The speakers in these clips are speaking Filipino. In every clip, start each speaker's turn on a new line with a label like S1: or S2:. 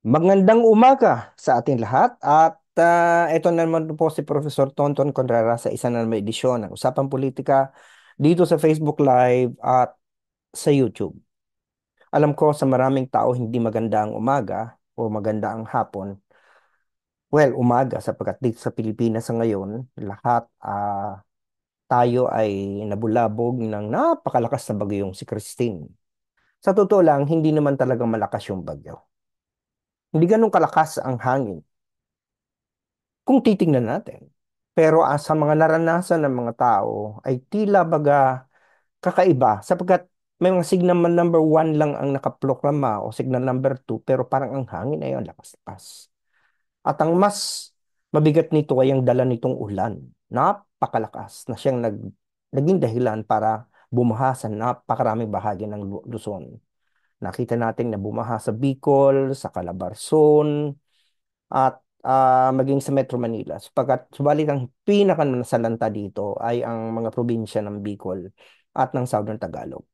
S1: Magandang umaga sa ating lahat at ito na naman po si Professor Tonton Contreras sa isa na naman edisyon ng Usapang Politika dito sa Facebook Live at sa YouTube. Alam ko sa maraming tao hindi maganda ang umaga o maganda ang hapon. Well, umaga sapagkat dito sa Pilipinas sa ngayon, lahat tayo ay nabulabog ng napakalakas na bagyong si Christine. Sa totoo lang, hindi naman talaga malakas yung bagyo. Hindi ganun kalakas ang hangin kung titingnan natin. Pero sa mga naranasan ng mga tao ay tila baga kakaiba sapagkat may mga signal number one lang ang nakaproklama o signal number two pero parang ang hangin ay ang lakas-lakas. At ang mas mabigat nito ay ang dala nitong ulan. Napakalakas na siyang naging dahilan para bumaha sa napakaraming bahagi ng Luzon. Nakita natin na bumaha sa Bicol, sa Calabarzon, at maging sa Metro Manila. Subalit ang pinakanasalanta dito ay ang mga probinsya ng Bicol at ng Southern Tagalog.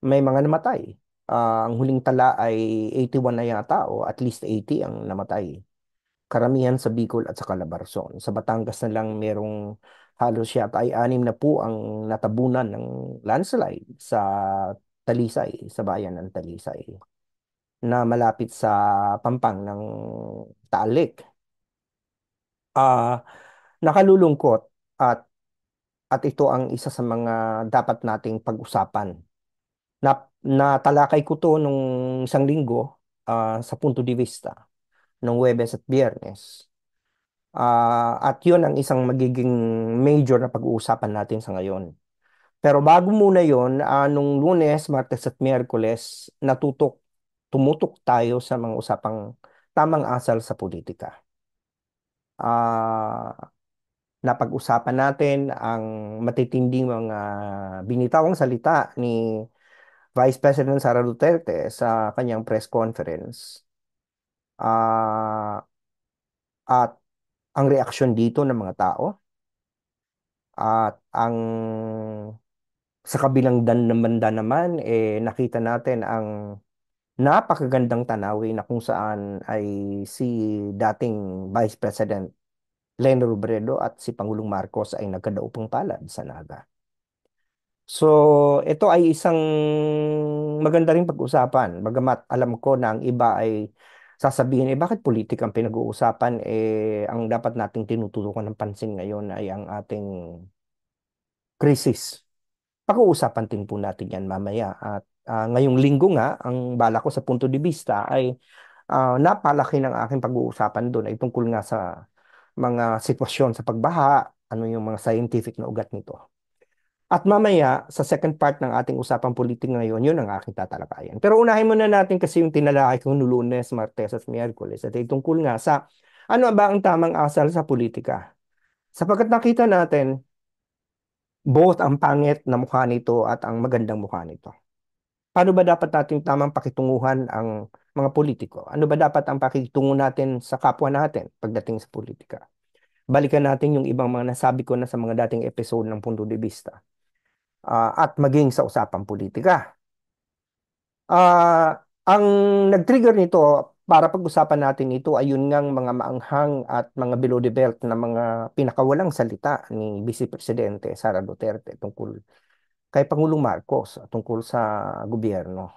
S1: May mga namatay. Ang huling tala ay 81 na yata o at least 80 ang namatay. Karamihan sa Bicol at sa Calabarzon. Sa Batangas na lang merong halos yata ay 6 na po ang natabunan ng landslide sa Talisay, sa bayan ng Talisay na malapit sa pampang ng Taalik. Ah, Nakalulungkot at ito ang isa sa mga dapat nating pag-usapan. Natalakay ko to nung isang linggo sa punto de vista nung Huwebes at Biyernes. At yun ang isang magiging major na pag-uusapan natin sa ngayon. Pero bago muna yun, nung Lunes, Martes at Miyerkules, tumutok tayo sa mga usapang tamang asal sa politika. Ah, Napag-usapan natin ang matitinding mga binitawang salita ni Vice President Sara Duterte sa kanyang press conference. Ah, at ang reaksyon dito ng mga tao at ang sa kabilang banda naman nakita natin ang napakagandang tanawin na kung saan ay si dating Vice President Leni Robredo at si Pangulong Marcos ay nagkadaupang palad sa Naga. So, ito ay isang maganda ring pag-usapan. Bagamat alam ko na ang iba ay sasabihin, bakit politika ang pinag-uusapan? Ang dapat nating tinututukan ng pansin ngayon ay ang ating krisis. Pag-uusapan din po natin yan mamaya. At ngayong linggo nga, ang bala ko sa punto de vista ay napalaki ng aking pag-uusapan doon ay tungkol nga sa mga sitwasyon sa pagbaha, ano yung mga scientific na ugat nito. At mamaya, sa second part ng ating usapang politik ngayon, yun ang aking tatalakayan. Pero unahin muna natin kasi yung tinalakay ko noong Lunes, Martes at Miyerkules at ay tungkol nga sa ano ba ang tamang asal sa politika. Sapagkat nakita natin both ang pangit na mukha nito at ang magandang mukha nito. Paano ba dapat natin tamang pakitunguhan ang mga politiko? Ano ba dapat ang pakitungo natin sa kapwa natin pagdating sa politika? Balikan natin yung ibang mga nasabi ko na sa mga dating episode ng Punto de Vista at maging sa usapang politika. Ang nag-trigger nito para pag-usapan natin ito ay yun ngang mga maanghang at mga below the belt na mga pinakawalang salita ni Vice Presidente Sara Duterte tungkol kay Pangulong Marcos tungkol sa gobyerno.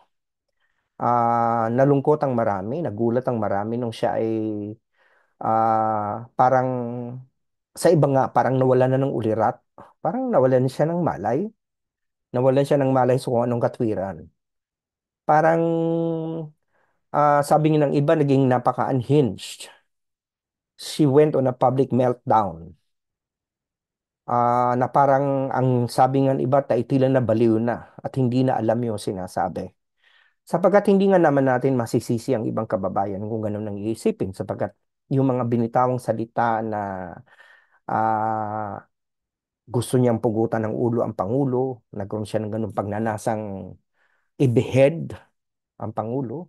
S1: Nalungkot ang marami, nagulat ang marami nung siya ay parang sa iba nga parang nawalan na ng ulirat, parang nawalan siya ng malay, nawalan siya ng malay sa kung anong katwiran. Parang sabi nga ng iba, naging napaka-unhinged. She went on a public meltdown. Na parang ang sabi nga ng iba, taitilan na baliw na at hindi na alam yung sinasabi. Sapagkat hindi nga naman natin masisisi ang ibang kababayan kung ganun ang iisipin. Sapagkat yung mga binitawang salita na ah, gusto niyang pugutan ng ulo ang Pangulo, nagkaroon siya ng ganung pagnanasang i-behead ang Pangulo.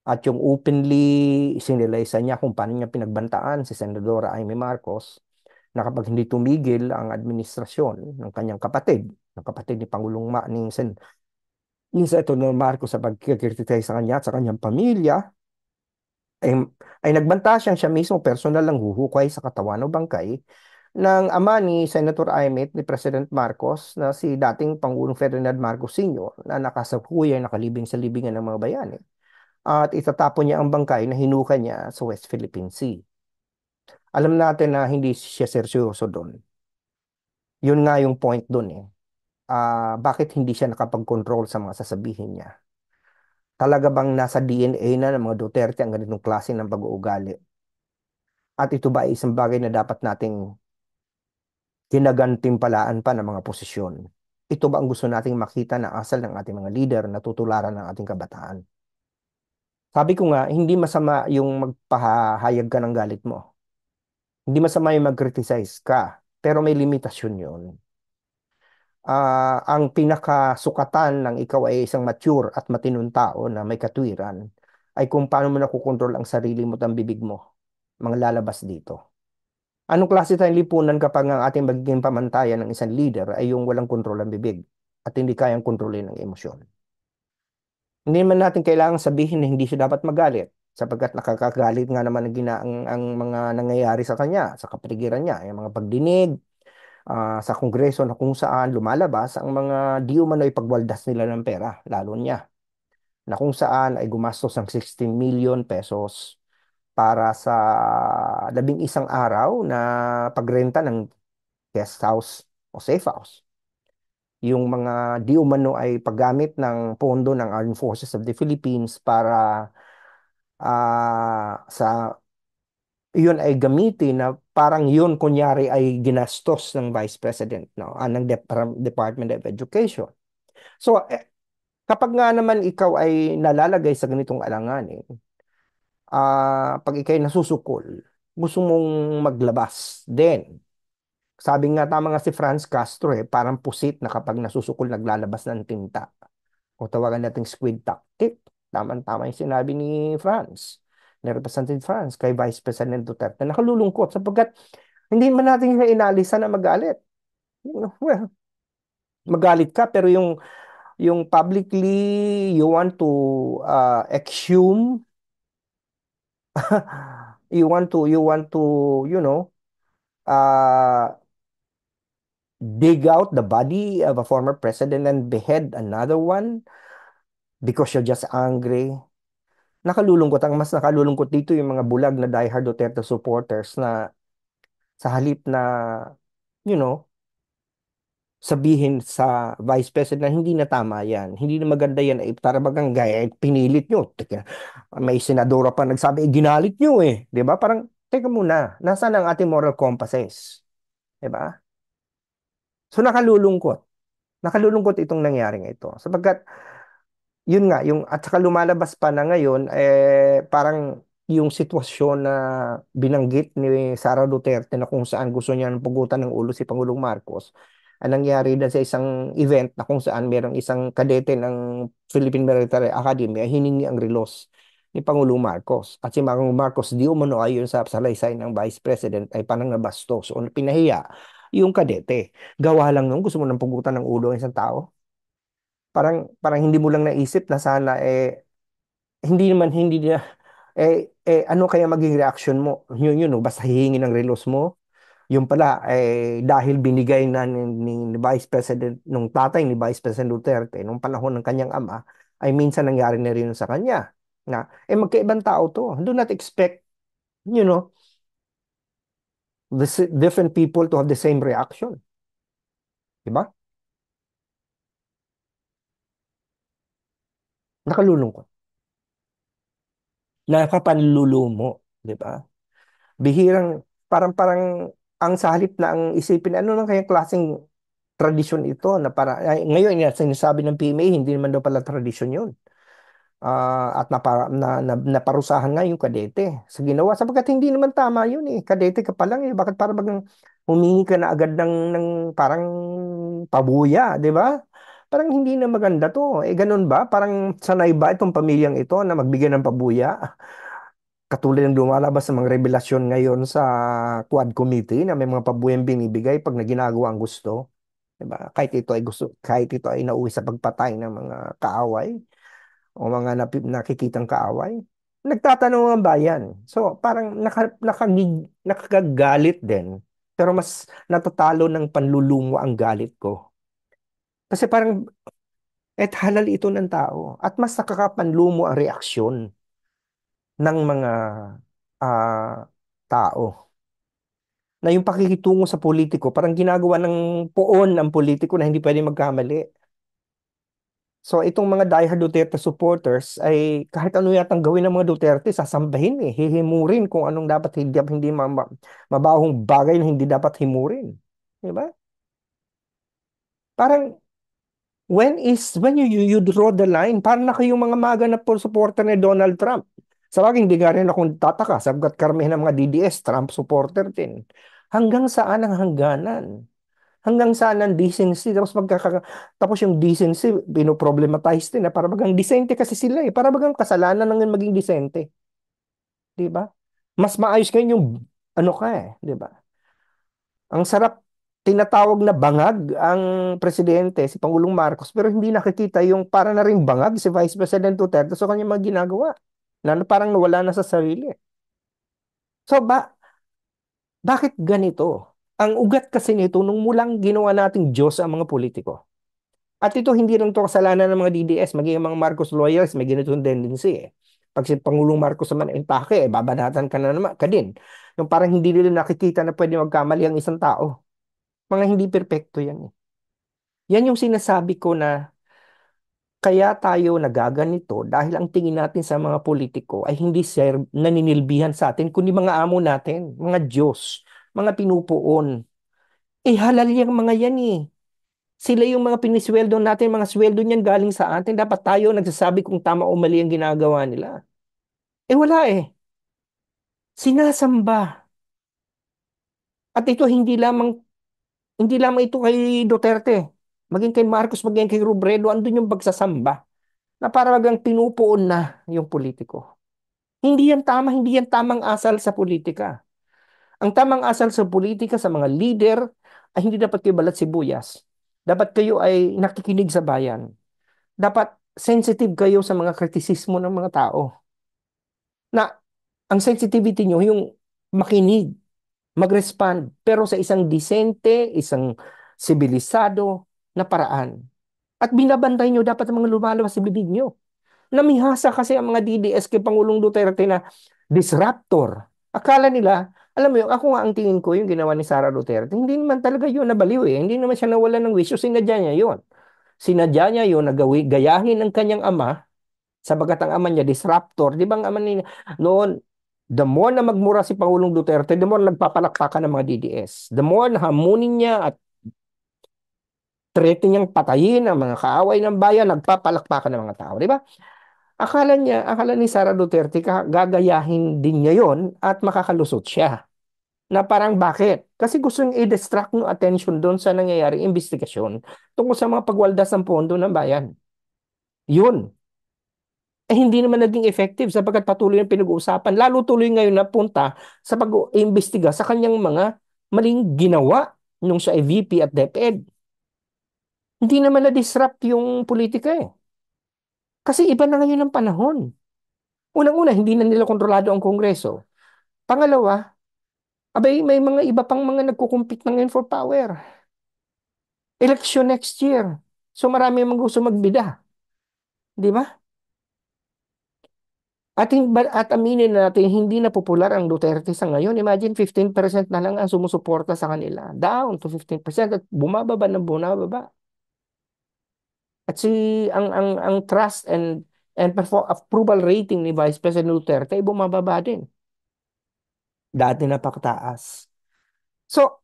S1: At yung openly sinilay niya kung paano niya pinagbantaan si Senadora Amy Marcos na kapag hindi tumigil ang administrasyon ng kanyang kapatid, ng kapatid ni Pangulong ni Senator Marcos sa pagkikriticize sa kanya at sa kanyang pamilya, ay, ay nagbanta siya mismo personal lang huhukay sa katawan o bangkay ng ama ni Senator Imit ni President Marcos na si dating Pangulong Ferdinand Marcos Sr. na nakasapuyan nakalibing sa libingan ng mga bayani. At itatapon niya ang bangkay na hinukay niya sa West Philippine Sea. Alam natin na hindi siya seryoso doon. Yun nga yung point doon eh. Bakit hindi siya nakapag-control sa mga sasabihin niya? Talaga bang nasa DNA na ng mga Duterte ang ganitong klase ng pag-uugali? At ito ba ay isang bagay na dapat nating ginagantimpalaan pa ng mga posisyon? Ito ba ang gusto nating makita na asal ng ating mga leader na tutularan ng ating kabataan? Sabi ko nga, hindi masama yung magpahayag ka ng galit mo. Hindi masama yung mag-criticize ka. Pero may limitasyon yun. Ang pinakasukatan ng ikaw ay isang mature at matinong tao na may katwiran ay kung paano mo nakukontrol ang sarili mo at ang bibig mo. Mga lalabas dito. Anong klase tayong lipunan kapag ang ating magiging pamantayan ng isang leader ay yung walang kontrol ang bibig at hindi kayang kontrolin ang emosyon? Hindi naman natin kailangang sabihin na hindi siya dapat magalit sapagkat nakakagalit nga naman ang mga nangyayari sa kanya, sa kapaligiran niya, yung mga pagdinig sa Kongreso na kung saan lumalabas ang mga di umano'y pagwaldas nila ng pera, lalo niya, na kung saan ay gumastos ng 16 million pesos para sa 11 araw na pagrenta ng guest house o safe house. Yung mga di umano ay paggamit ng pondo ng Armed Forces of the Philippines para sa yun ay gamitin na parang yun kunyari ay ginastos ng Vice President, no? Ng Department of Education. So, kapag nga naman ikaw ay nalalagay sa ganitong alanganin, pag ikay nasusukol, gusto mong maglabas din. Sabi nga tama nga si Franz Castro parang pusit na kapag nasusukol naglalabas ng tinta. O tawagan nating squid tactic. Tama-tama yung sinabi ni Franz, ni Representative Franz kay Vice President Duterte. Nakalulungkot sapagkat hindi man natin siya inalisan na magalit. Well, magalit ka pero yung publicly you want to exhume you want to uh, dig out the body of a former president and behead another one because you're just angry. Nakalulungkot. Ang mas nakalulungkot dito yung mga bulag na diehard Duterte supporters na sa halip na, you know, sabihin sa Vice President na hindi na tama yan. Hindi na maganda yan. Para bagang gaya, pinilit nyo. Teka, may senadora pa nagsabi, ginalit nyo eh. 'Di ba? Parang, teka muna, nasaan ang ating moral compasses? 'Di ba? So nakalulungkot. Nakalulungkot itong nangyaring ito. Sapagkat yun nga, yung at saka lumalabas pa na ngayon parang yung sitwasyon na binanggit ni Sara Duterte na kung saan gusto niya ng pugutan ng ulo si Pangulong Marcos, ang nangyari na sa isang event na kung saan merong isang kadete ng Philippine Military Academy ay hiningi ang relos ni Pangulong Marcos. At si Pangulong Marcos di umano ayon sa salaysay ng Vice President ay parang nabastos o pinahiya yung kadete. Gawa lang nung gusto mo ng pugutan ng ulo ng isang tao. Parang hindi mo lang naisip na sana hindi na ano kaya maging reaction mo? Yun, no, basta hihingi ng relos mo. Yung pala dahil binigay na ni Vice President nung tatay ni Vice President Duterte nung panahon ng kanyang ama ay minsan nangyari na rin sa kanya. Na magkaibang tao to. Do not expect, you know, different people to have the same reaction. Diba? Nakalulungkot. Nakapanlulumo. Diba? Bihirang parang ang salit na ang isipin ano nang kayang klaseng tradisyon ito na ngayon sinasabi ng PMA hindi naman daw pala tradisyon yun. At naparusahan nga yung kadete sa ginawa sapagkat hindi naman tama yun kadete ka pa lang bakit para bagang humingi ka na agad ng parang pabuya, di ba? Parang hindi na maganda to ganun ba parang sanay ba itong pamilyang ito na magbigay ng pabuya? Katulad ng lumalabas sa mga revelasyon ngayon sa Quad Committee na may mga pabuyang binibigay pag na ginagawa ang gusto. Diba? Kahit ito ay nauwi sa pagpatay ng mga kaaway o mga nakikitang kaaway. Nagtatanong ang bayan. So, parang nakakagalit din. Pero mas natatalo ng panlulumo ang galit ko. Kasi parang, halal ito ng tao. At mas nakakapanlumo ang reaksyon ng mga ah, tao. Na yung pakikitungo sa politiko, parang ginagawa ng poon ang politiko na hindi pwede magkamali. So itong mga diehard Duterte supporters ay kahit ano yatang gawin ng mga Duterte, sasambahin hihimurin kung anong dapat hindi mabahong bagay na hindi dapat himurin. Di ba? Parang when you draw the line, parang na kayong mga maga na po supporter ni Donald Trump. Sa bagay, hindi nga rin akong tataka sapagkat karamihan ng mga DDS, Trump supporter din. Hanggang saan ang hangganan? Hanggang saan ang decency? Tapos yung decency, binoproblematize din na para bagang decente kasi sila eh. Para bagang kasalanan ng maging decente. Di ba? Mas maayos kayo yung ano ka eh. Di ba? Ang sarap tinatawag na bangag ang presidente, si Pangulong Marcos, pero hindi nakikita yung para na ring bangag si Vice President Duterte sa kanyang mga ginagawa. Na parang nawala na sa sarili. So bakit ganito? Ang ugat kasi nito nung mulang ginawa nating Diyos ang mga politiko. At ito hindi lang to kasalanan ng mga DDS, maging ang mga Marcos lawyers, may ganitong tendency eh. Pag si Pangulong Marcos naman impake, babanatan ka na naman, ka din. Yung parang hindi nila nakikita na pwede magkamali ang isang tao. Mga hindi perpekto yan eh. Yan yung sinasabi ko na kaya tayo nagaganito dahil ang tingin natin sa mga politiko ay hindi naninilbihan sa atin, kundi mga amo natin, mga Diyos, mga pinupuon. Halal yung mga yan eh. Sila yung mga pinisweldo natin, mga sweldo niyan galing sa atin. Dapat tayo nagsasabi kung tama o mali ang ginagawa nila. Wala eh. Sinasamba. At ito hindi lamang ito kay Duterte. Maging kay Marcos, maging kay Robredo, andun yung pagsasamba. Na parang hanggang pinupuon na yung politiko. Hindi yan tamang asal sa politika. Ang tamang asal sa politika sa mga leader ay hindi dapat kayo balat sibuyas. Dapat kayo ay nakikinig sa bayan. Dapat sensitive kayo sa mga kritisismo ng mga tao. Na ang sensitivity nyo, yung makinig, mag-respond, pero sa isang disente, isang sibilisado na paraan. At binabantay nyo dapat ang mga lumalabas sa bibig nyo. Namihasa kasi ang mga DDS kay Pangulong Duterte na disruptor. Akala nila, alam mo yung ako nga ang tingin ko yung ginawa ni Sara Duterte, hindi naman talaga yun nabaliw eh. Hindi naman siya nawala ng wisyo, sinadya niya yun. Sinadya niya yun na gayahin ng kanyang ama, sabagat ang ama niya disruptor. Di ba ang ama niya noon, the more na magmura si Pangulong Duterte, the more nagpapalakpakan ng mga DDS. The more na hamunin niya at threaten niyang patayin ang mga kaaway ng bayan, nagpapalakpakan ng mga tao. Di ba? Akala ni Sara Duterte gagayahin din niya yon at makakalusot siya. Na parang bakit? Kasi gusto niyang i-distract ng attention doon sa nangyayaring investigasyon tungkol sa mga pagwaldas ng pondo ng bayan. Yun. Hindi naman naging effective sapagkat patuloy ang pinag-uusapan. Lalo tuloy ngayon na punta sa pag-iimbestiga sa kanyang mga maling ginawa nung siya ay VP at DepEd. Hindi naman na-disrupt yung politika eh. Kasi iba na ngayon ang panahon. Unang-una, hindi na nila kontrolado ang Kongreso. Pangalawa, abay, may mga iba pang mga nagkukumpit na ngayon for power. Election next year. So marami mga gusto magbida. Di ba? At aminin na natin, hindi na popular ang Duterte sa ngayon. Imagine 15% na lang ang sumusuporta sa kanila. Down to 15% at bumababa ng bumababa. At ang trust and approval rating ni Vice President Duterte ay bumababa din. Dati napakataas. So,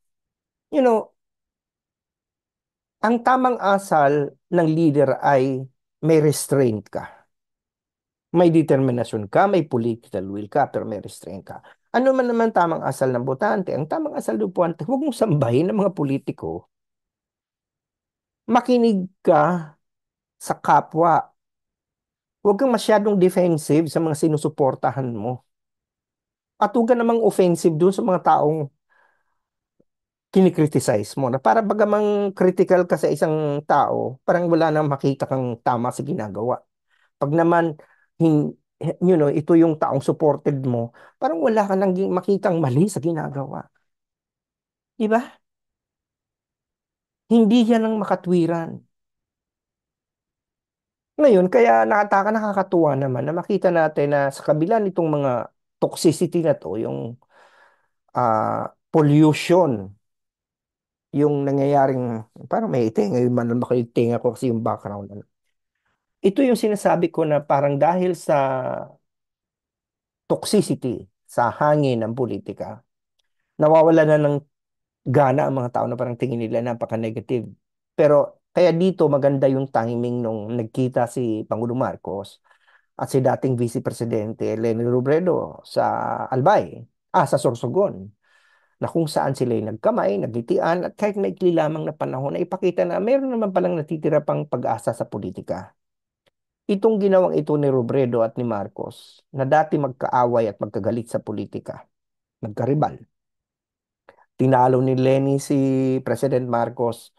S1: you know, ang tamang asal ng leader ay may restraint ka. May determinasyon ka, may political will ka, pero may restraint ka. Ano man naman tamang asal ng botante? Ang tamang asal ng botante, huwag mong sambahin ng mga politiko. Makinig ka sa kapwa. Huwag kang masyadong defensive sa mga sinusuportahan mo. At huwag ka namang offensive dun sa mga taong kinikriticize mo. Na para bagamang critical ka sa isang tao, parang wala nang makita kang tama sa ginagawa. Pag naman ito yung taong supported mo, parang wala ka nang makitang mali sa ginagawa. Di ba? Hindi yan ang makatwiran. Ngayon, kaya nakakatuwa naman na makita natin na sa kabila nitong mga toxicity na to, yung pollution, yung nangyayaring, parang may itinga, yung man makitinga ko kasi yung background. Ito yung sinasabi ko na parang dahil sa toxicity, sa hangin ng politika, nawawala na ng gana ang mga tao na parang tingin nila napaka-negative. Pero kaya dito maganda yung timing nung nagkita si Pangulong Marcos at si dating Vice Presidente Leni Robredo sa Albay, sa Sorsogon, na kung saan sila nagkamay, nagitian, at kahit maikli lamang na panahon na ipakita na meron naman palang natitira pang pag-asa sa politika. Itong ginawang ito ni Robredo at ni Marcos na dati magkaaway at magkagalit sa politika, nagkaribal. Tinalo ni Leni si President Marcos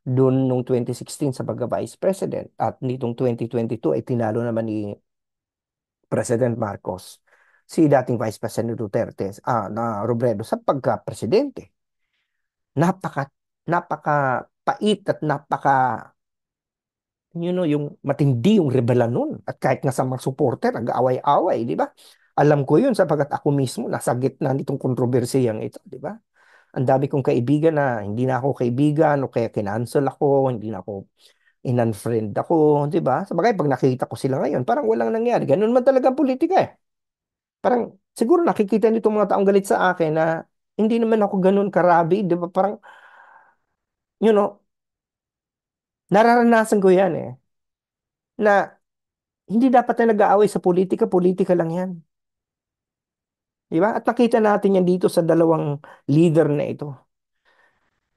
S1: doon nung 2016 sa pagka-Vice President at nitong 2022 ay tinalo naman ni President Marcos si dating Vice President Duterte na Robredo sa pagka-presidente. Napaka napaka pait at yung matindi yung rebela nun. At kahit nga sa mga supporter, nag-aaway-away, di ba? Alam ko yun sapagkat ako mismo nasa gitna nitong kontrobersiyang ito, di ba? Ang dami kong kaibigan na hindi na ako kaibigan o kaya kinancel ako, hindi na ako in-unfriend ako, di ba? Sabagay, pag nakita ko sila ngayon, parang walang nangyari. Ganun man talaga ang politika eh. Parang siguro nakikita nitong mga taong galit sa akin na hindi naman ako ganun karabi, di ba? Parang, you know, nararanasan ko yan eh. Na hindi dapat na nag-aaway sa politika, politika lang yan. Di ba? At nakita natin yan dito sa dalawang leader na ito.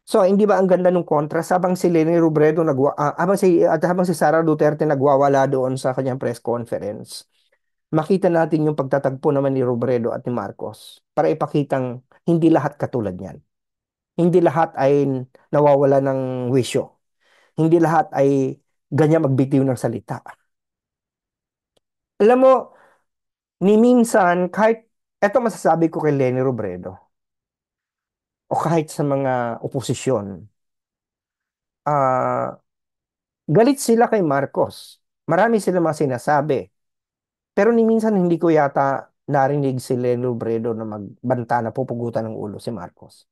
S1: So, hindi ba ang ganda ng contrast habang si Leni Robredo habang si Sara Duterte nagwawala doon sa kanyang press conference. Makita natin yung pagtatagpo naman ni Robredo at ni Marcos para ipakitang hindi lahat katulad niyan. Hindi lahat ay nawawala ng wisyo. Hindi lahat ay ganyan magbitiw ng salita. Alam mo, ni minsan, kahit, eto masasabi ko kay Leni Robredo, o kahit sa mga oposisyon, ah galit sila kay Marcos. Marami sila mga sinasabi. Pero ni minsan hindi ko yata narinig si Leni Robredo na magbanta na pupugutan ng ulo si Marcos.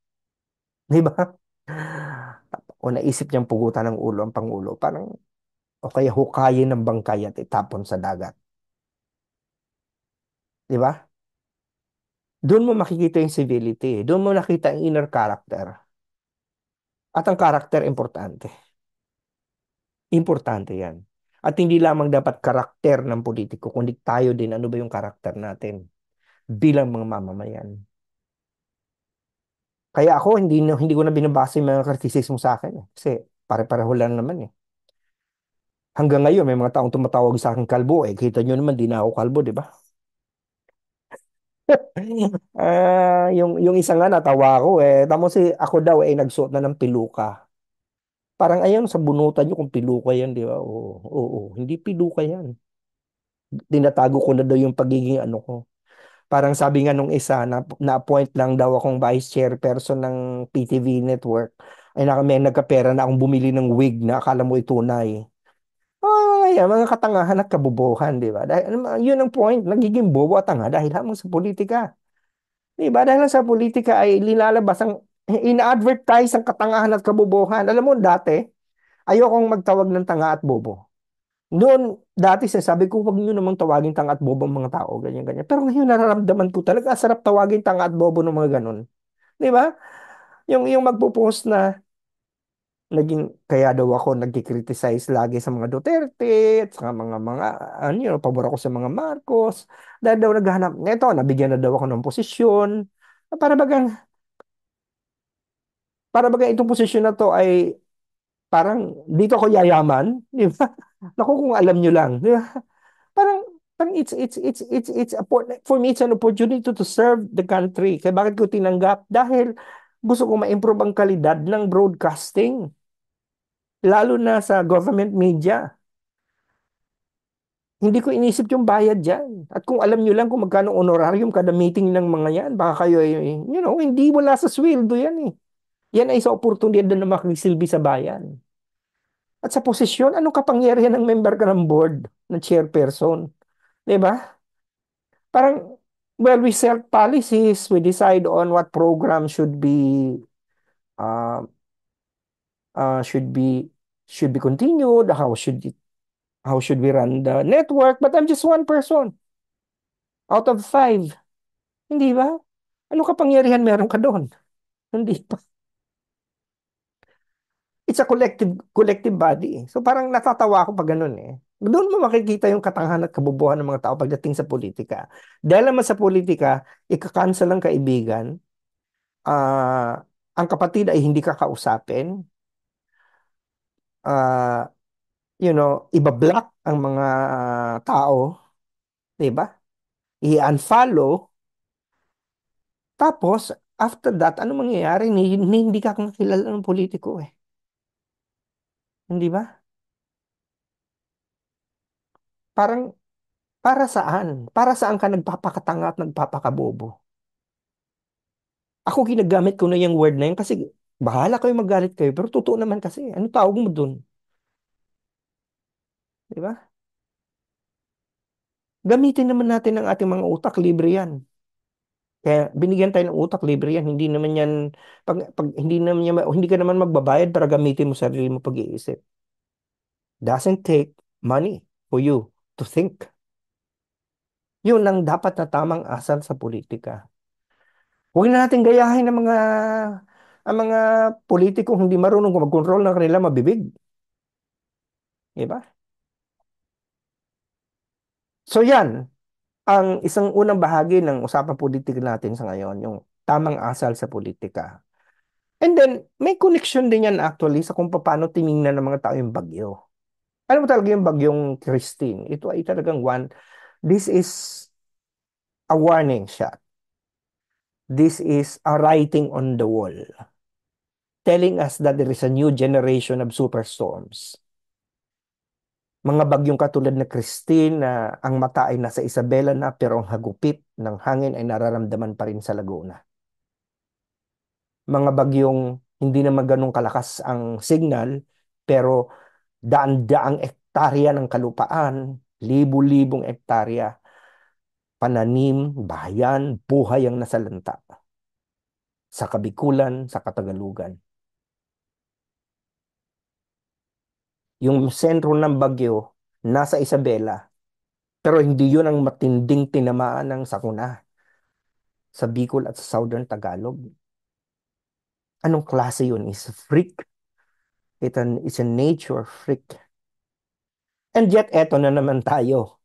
S1: Di ba? O naisip niyang pugutan ng ulo ang Pangulo. Parang, o kaya hukayin ng bangkay at itapon sa dagat. Di ba? Doon mo makikita yung civility. Doon mo nakita yung inner character. At ang character, importante. Importante yan. At hindi lamang dapat karakter ng politiko, kundi tayo din, ano ba yung karakter natin bilang mga mamamayan. Kaya ako, hindi ko na binabasa yung mga kritisismo sa akin. Kasi pare-pareho lang naman eh. Hanggang ngayon, may mga taong tumatawag sa akin kalbo eh. Kita nyo naman, di na ako kalbo, di ba? Yung isa nga natawa ko eh. Tamo si ako daw eh nagsuot na ng piluka. Parang ayun sa bunutan nyo kung piluka yan, di ba? Oo, oo, hindi piluka yan. Tinatago ko na daw yung pagiging ano ko. Parang sabi nga nung isa, na-appoint lang daw akong vice chairperson ng PTV Network. Ay may nagkapera na akong bumili ng wig na akala mo itunay. Ayan, mga katangahan at kabobohan, di ba? Dahil, yun ang point, nagiging bobo at tanga dahil hamon sa politika. Di ba? Dahil sa politika ay linalabas ina-advertise ang katangahan at kabobohan. Alam mo, dati, ayokong magtawag ng tanga at bobo. Noon, dati sabi ko, wag niyo namang tawagin tanga at bobo ang mga tao, ganyan, ganyan. Pero ngayon, nararamdaman ko talaga, sarap tawagin tanga at bobo ng mga ganun. Di ba? Yung magpo-post na, kaya daw ako nagki-criticize lagi sa mga Duterte at sa mga pabor ako sa mga Marcos. Dahil daw naghahanap, neto, nabigyan na daw ako ng posisyon. Para bagang, para bagang itong posisyon na to ay parang dito ako yayaman, di ba? Naku, kung alam nyo lang, di ba? Parang parang for me it's an opportunity to serve the country. Kaya bakit ko tinanggap? Dahil gusto ko ma-improve ang kalidad ng broadcasting, lalo na sa government media. Hindi ko inisip yung bayad dyan. At kung alam nyo lang kung magkano honorarium kada meeting ng mga yan, baka kayo ay, hindi wala sa sweldo yan eh. Yan ay sa oportunidad na makisilbi sa bayan. At sa posisyon, anong kapangyarihan ng member ka ng board, ng chairperson? Di ba? Parang, well, we set policies, we decide on what program uh, uh, should be, should be continued, how should we run the network, but I'm just one person out of five. Hindi ba? Ano kapangyarihan meron ka doon? Hindi pa. It's a collective body. So parang natatawa ako pag ganun eh. Doon mo makikita yung katangahan at kabubuhan ng mga tao pagdating sa politika. Dahil naman sa politika, ika-cancel ang kaibigan, ang kapatid ay hindi ka kausapin, ah, iba-block ang mga tao, 'di ba? I-unfollow, tapos after that, ano mangyayari? Hindi ka kakilala ng politiko eh. Hindi ba? Parang para saan? Para saan ka nagpapakatanga at nagpapakabobo? Ako ginagamit ko na yung word na yun kasi bahala kayo magalit kayo pero totoo naman kasi. Ano tawag mo dun? 'Di ba? Gamitin naman natin ang ating mga utak, libre yan. Kaya binigyan tayo ng utak, libre yan. Hindi naman yan, pag hindi ka naman magbabayad para gamitin mo sarili mo pag-iisip. Doesn't take money for you to think. Yun ang dapat na tamang asal sa politika. Huwag na natin gayahin ang mga politikong hindi marunong mag-control ng kanilang mabibig. Diba? So yan, ang isang unang bahagi ng usapang politika natin sa ngayon, yung tamang asal sa politika. And then, may connection din yan actually sa kung paano tiningnan ng mga tao yung bagyo. Alam mo talaga yung bagyong Christine, ito ay talagang this is a warning shot. This is a writing on the wall, telling us that there is a new generation of superstorms. Mga bagyong katulad na Christine na ang mata ay nasa Isabela na pero ang hagupit ng hangin ay nararamdaman pa rin sa Laguna. Mga bagyong hindi naman ganun kalakas ang signal pero daan-daang ektarya ng kalupaan, libu-libong ektarya, pananim, bayan, buhay ang nasalanta sa Kabikulan, sa Katagalugan. Yung sentro ng bagyo nasa Isabela, pero hindi yun ang matinding tinamaan ng sakuna sa Bicol at sa Southern Tagalog. Anong klase yun? Is freak. It's a nature freak. And yet, eto na naman tayo.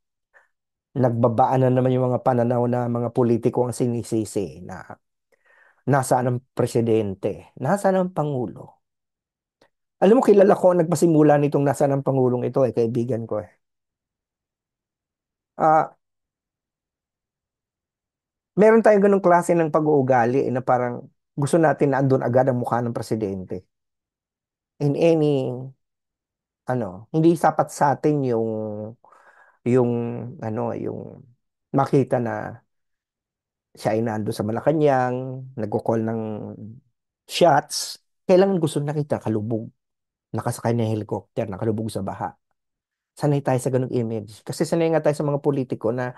S1: Nagbabaan na naman yung mga pananaw na mga politiko ang sinisisi na nasaan ang presidente, nasaan ang pangulo. Alam mo, kilala ko ang nagpasimula nitong nasaan ang pangulong ito kaibigan ko eh. Ah, meron tayong ganong klase ng pag-uugali na parang gusto natin na andun agad ang mukha ng presidente. In any, hindi sapat sa atin yung, yung makita na siya ay nando sa Malacanang, nagko-call ng shots. Kailangan gusto nakita kalubog, nakasakay ng helicopter, nakalubog sa baha. Sanay tayo sa ganung image. Kasi sanay nga tayo sa mga politiko na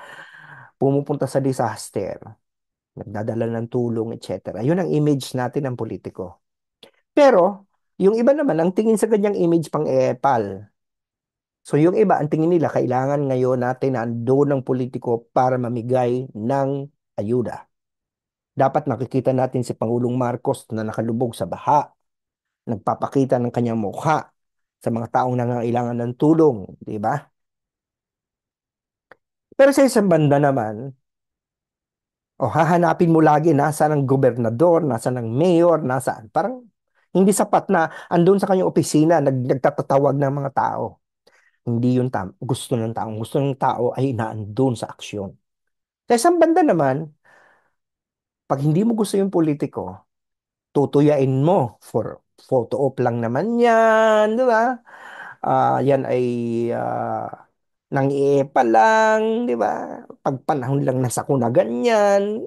S1: pumupunta sa disaster, nagdadala ng tulong, etc. Yun ang image natin ng politiko. Pero, yung iba naman, ang tingin sa kanyang image pang epal. So yung iba, ang tingin nila, kailangan ngayon natin na ando ng politiko para mamigay ng ayuda. Dapat nakikita natin si Pangulong Marcos na nakalubog sa baha, nagpapakita ng kanyang mukha sa mga taong nangangailangan ng tulong, di ba? Pero sa isang banda naman, hahanapin mo lagi nasaan ang gobernador, nasaan ang mayor, nasaan. Parang hindi sapat na andun sa kanyang opisina, nagtatatawag ng mga tao. Hindi yun gusto ng tao. Gusto ng tao ay naandun sa aksyon. Sa isang banda naman, pag hindi mo gusto yung politiko, tutuyain mo for photo op lang naman yan, di ba? Yan ay Nang lang, di ba? Pag panahon lang na sakuna ganyan,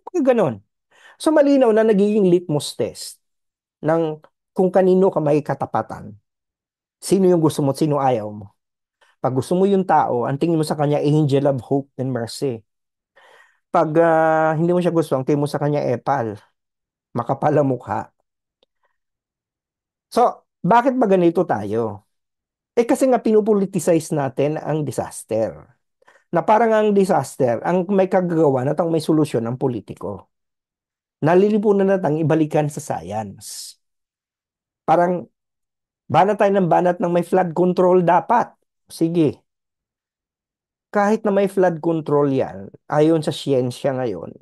S1: mga ganon. So malinaw na nagiging litmus test ng kung kanino ka may katapatan. Sino yung gusto mo at sino ayaw mo. Pag gusto mo yung tao, ang tingin mo sa kanya angel of hope and mercy. Pag hindi mo siya gusto, ang tingin mo sa kanya epal, makapal ang mukha. So, bakit ba ganito tayo? Eh kasi nga pinupoliticize natin ang disaster. Na parang ang disaster, ang may kagagawa at ang may solusyon ng politiko. Nalilipunan natang ibalikan sa science. Parang banat tayo ng banat ng may flood control dapat. Sige, kahit na may flood control yan, ayon sa siyensya ngayon,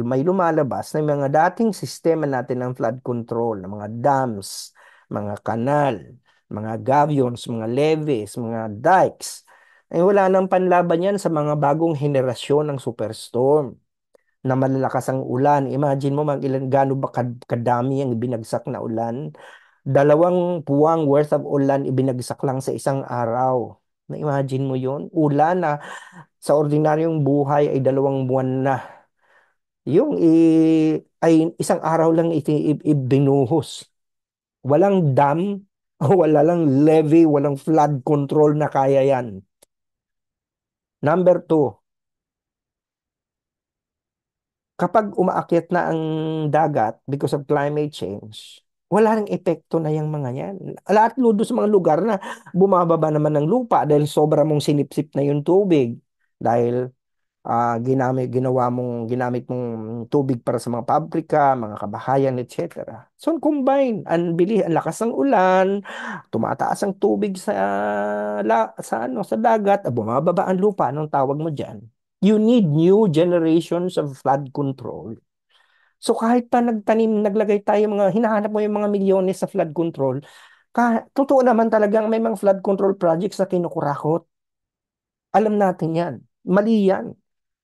S1: may lumalabas na yung mga dating sistema natin ng flood control, ng mga dams, mga kanal, mga gabions, mga levees, mga dikes, ay wala nang panlaban yan sa mga bagong henerasyon ng superstorm na malalakas ang ulan. Imagine mo gaano ba kadami ang binagsak na ulan. Dalawang puwang worth of ulan ibinagsak lang sa isang araw. Na-imagine mo yon. Ulan na sa ordinaryong buhay ay 2 buwan na. Yung ay isang araw lang ibinuhos. Walang dam, wala lang levee, walang flood control na kaya yan. Number two, kapag umaakyat na ang dagat because of climate change, wala nang epekto na yung mga yan. Lahat ludo sa mga lugar na bumababa naman ng lupa dahil sobra mong sinipsip na yung tubig. Dahil ginamit mong tubig para sa mga pabrika, mga kabahayan, etc. So, combine, ang lakas ng ulan, tumataas ang tubig sa dagat, bumababa ang lupa, anong tawag mo diyan? You need new generations of flood control. So kahit pa naglagay tayo hinahanap mo yung mga milyones sa flood control, totoo naman talagang may mga flood control projects na kinukurakot. Alam natin yan. Mali yan.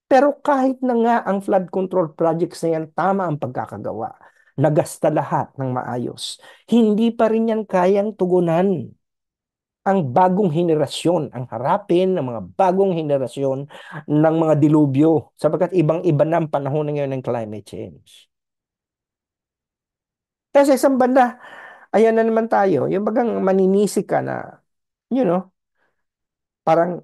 S1: Pero kahit na nga ang flood control projects na yan, tama ang pagkakagawa. Nagasta lahat ng maayos. Hindi pa rin yan kayang tugunan ang bagong henerasyon, ang harapin ng mga bagong henerasyon ng mga dilubyo. Sapagkat ibang-iba na ang panahon ngayon ng climate change. Kasi isang banda, ayan na naman tayo, yung bagang maninisi ka na, you know, parang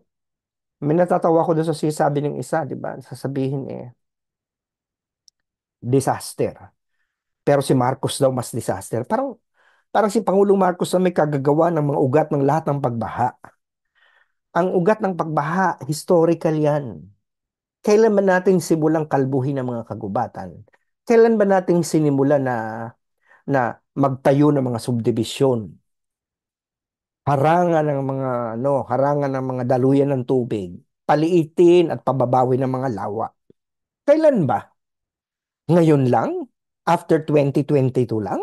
S1: may natatawa ko doon sa sinasabi ng isa, di ba? Sasabihin disaster. Pero si Marcos daw mas disaster. Parang si Pangulong Marcos na may kagagawa ng mga ugat ng lahat ng pagbaha. Ang ugat ng pagbaha, historical yan. Kailan ba natin simulang kalbuhin ng mga kagubatan? Kailan ba natin sinimulan na magtayo ng mga subdivision? Harangan ng mga daluyan ng tubig, paliitin at pababawi ng mga lawa. Kailan ba? Ngayon lang? After 2022 lang?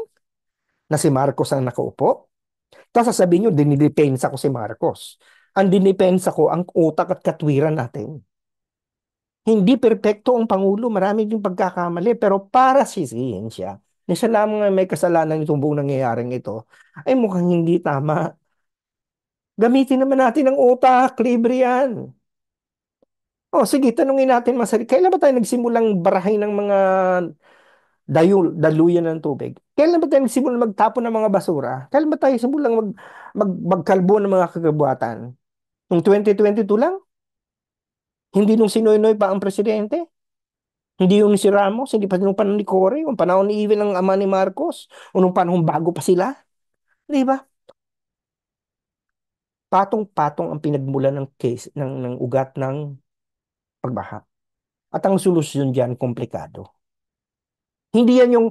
S1: Na si Marcos ang nakaupo? Tapos sasabihin nyo, dinidepensa ko si Marcos. Ang dinidepensa ko, ang utak at katwiran natin. Hindi perpekto ang Pangulo, marami din pagkakamali, pero para sisihin siya, na siya lamang ang may kasalanan itong buong nangyayaring ito, ay mukhang hindi tama. Gamitin naman natin ang utak, libre yan. O sige, tanungin natin masarili. Kailan ba tayo nagsimulang barahin ng mga daluyan ng tubig? Kailan ba tayo nagsimulang magtapon ng mga basura? Kailan ba tayo simulang magkalbo ng mga kagabwatan? Noong 2022 lang? Hindi nung si Noynoy pa ang presidente? Hindi yung si Ramos? Hindi pa nung panahon ni Cory? Yung panahon ni Even ng ama ni Marcos? O nung panahon bago pa sila? Di ba? Patong-patong ang pinagmulan ng case, ng ugat ng pagbaha. At ang solusyon diyan, komplikado. Hindi yan yung,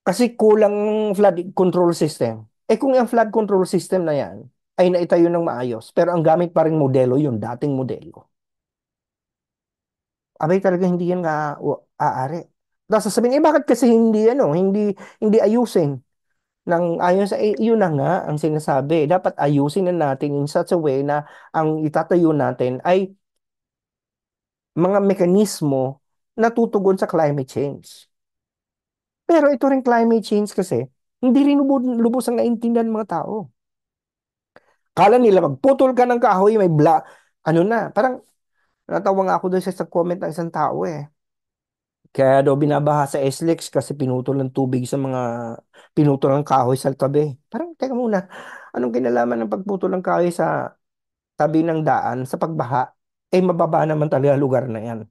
S1: kasi kulang flood control system. Kung yung flood control system na yan, ay naitayo ng maayos, pero ang gamit pa rin modelo, yung dating modelo. Abay talaga hindi yan nga aari. Tapos sasabihin, bakit kasi hindi ayusin? Ayon sa, yun na nga ang sinasabi. Dapat ayusin na natin in such a way na ang itatayo natin ay mga mekanismo na tutugon sa climate change. Pero ito rin climate change kasi, hindi rin lubos ang naintindihan ng mga tao. Kala nila magputol ka ng kahoy, may ano na, parang natawa nga ako doon sa comment ng isang tao eh. Kaya daw binabaha sa SLEX kasi pinutol ng tubig sa mga pinutol ng kahoy sa tabi. Parang, teka muna, anong kinalaman ng pagputol ng kahoy sa tabi ng daan sa pagbaha? Eh, mababa naman talaga lugar na yan.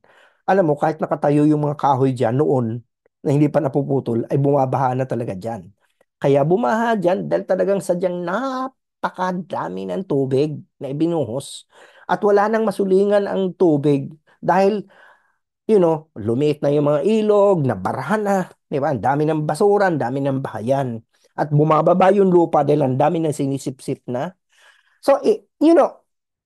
S1: Alam mo, kahit nakatayo yung mga kahoy dyan noon na hindi pa napuputol, ay bumabaha na talaga dyan. Kaya bumaha dyan dahil talagang sadyang napakadami ng tubig na ibinuhos. At wala nang masulingan ang tubig dahil lumiit na yung mga ilog, nabarahan na, di ba? Ang dami ng basura, ang dami ng bahayan. At bumababa yung lupa dahil ang dami ng sinisip-sip na. So,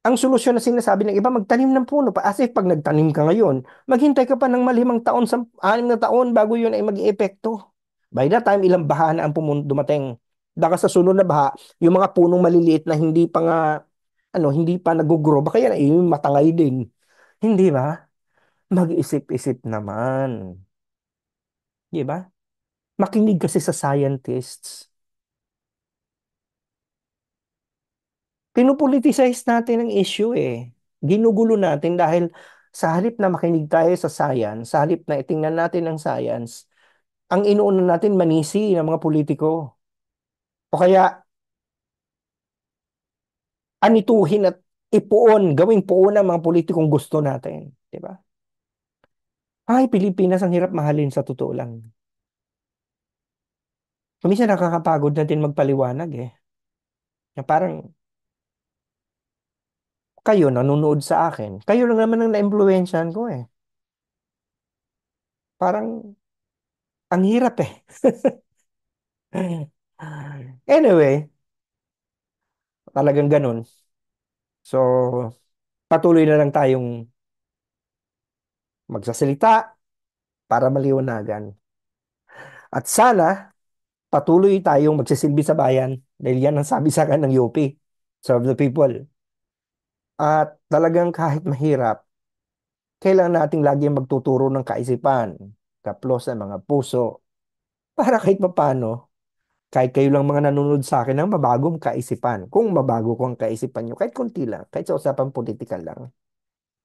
S1: ang solusyon na sinasabi ng iba, magtanim ng puno pa. As if pag nagtanim ka ngayon, maghintay ka pa ng malimang taon, 6 na taon bago yun ay mag-epekto. By that time, ilang baha na ang dumating. Daka sa sunod na baha, yung mga punong maliliit na hindi pa nga, hindi pa nag-grow, baka yan ay matangay din. Hindi ba? Mag-isip-isip naman. Di ba? Makinig kasi sa scientists. Pinupoliticize natin ang issue eh. Ginugulo natin dahil sa halip na makinig tayo sa science, sa halip na itingnan natin ang science, ang inuuna natin manisi ng mga politiko. O kaya anituhin at ipuon, gawing puon ang mga politikong gusto natin. Di ba? Ay, Pilipinas ang hirap mahalin sa totoo lang. Minsan nakakapagod natin magpaliwanag eh. Na parang kayo nanonood sa akin. Kayo lang naman ang na-impluwensyahan ko eh. Parang ang hirap eh. Anyway, talagang ganun. So, patuloy na lang tayong magsasalita para maliwanagan. At sana, patuloy tayong magsisilbi sa bayan dahil yan ang sabi sa akin ng UP. Serve the people. At talagang kahit mahirap, kailangan nating lagi magtuturo ng kaisipan, kaplos ng mga puso, para kahit papano, kahit kayo lang mga nanonood sa akin ng mabagong kaisipan. Kung mabago ko ang kaisipan nyo, kahit konti lang, kahit sa usapang politikal lang.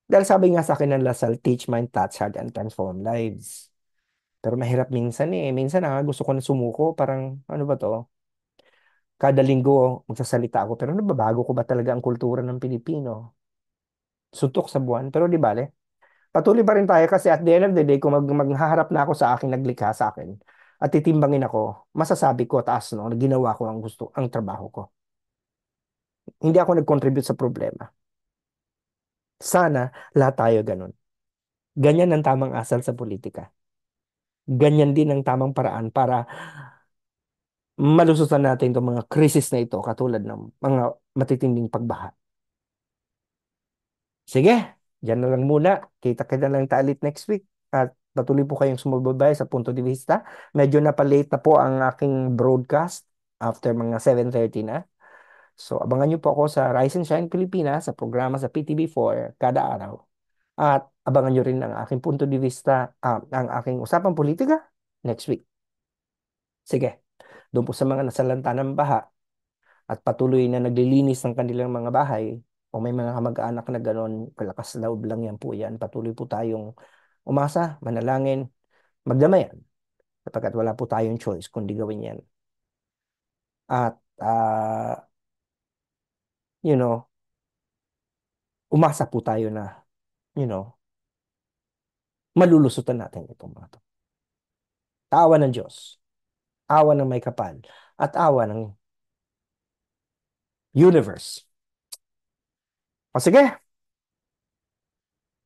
S1: Dahil sabi nga sa akin ng Lasal, teach mind, touch heart, and transform lives. Pero mahirap minsan eh. Minsan gusto ko na sumuko. Parang, ano ba to? Kada linggo magsasalita ako. Pero nababago ko ba talaga ang kultura ng Pilipino? Suntok sa buwan. Pero di bale. Patuloy pa rin tayo kasi at the end of the day, kung maghaharap na ako sa aking naglikha sa akin at titimbangin ako, masasabi ko taas no, na ginawa ko ang gusto, ang trabaho ko. Hindi ako nag-contribute sa problema. Sana lahat tayo ganun. Ganyan ang tamang asal sa politika. Ganyan din ang tamang paraan para malusutan natin itong mga krisis na ito katulad ng mga matitinding pagbaha. Sige, dyan na lang muna. Kita-kita lang tayo ulit next week. At patuloy po kayong sumubaybay sa Punto de Vista. Medyo napalate na po ang aking broadcast after mga 7:30 na. So, abangan niyo po ako sa Rise and Shine Pilipinas sa programa sa PTV4 kada araw. At abangan niyo rin ang aking Punto de Vista, ang aking usapang politika next week. Sige, doon po sa mga nasalanta ng baha at patuloy na naglilinis ng kanilang mga bahay o may mga kamag-anak na gano'n, kalakas loob lang yan po yan. Patuloy po tayong umasa, manalangin, magdamayan sapagkat wala po tayong choice kundi gawin yan. At, you know, umasa po tayo na, you know, malulusutan natin itong mga to. Awa ng Diyos, awa ng may kapal, at awa ng universe. O sige,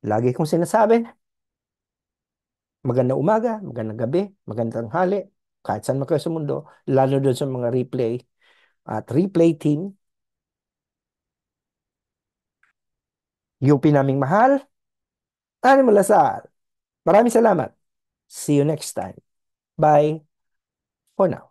S1: lagi kong sinasabi, magandang umaga, magandang gabi, magandang tanghali, kahit saan man kayo sa mundo, lalo doon sa mga replay at replay team, UP naming mahal, Ani Malasal. Maraming salamat. See you next time. Bye for now.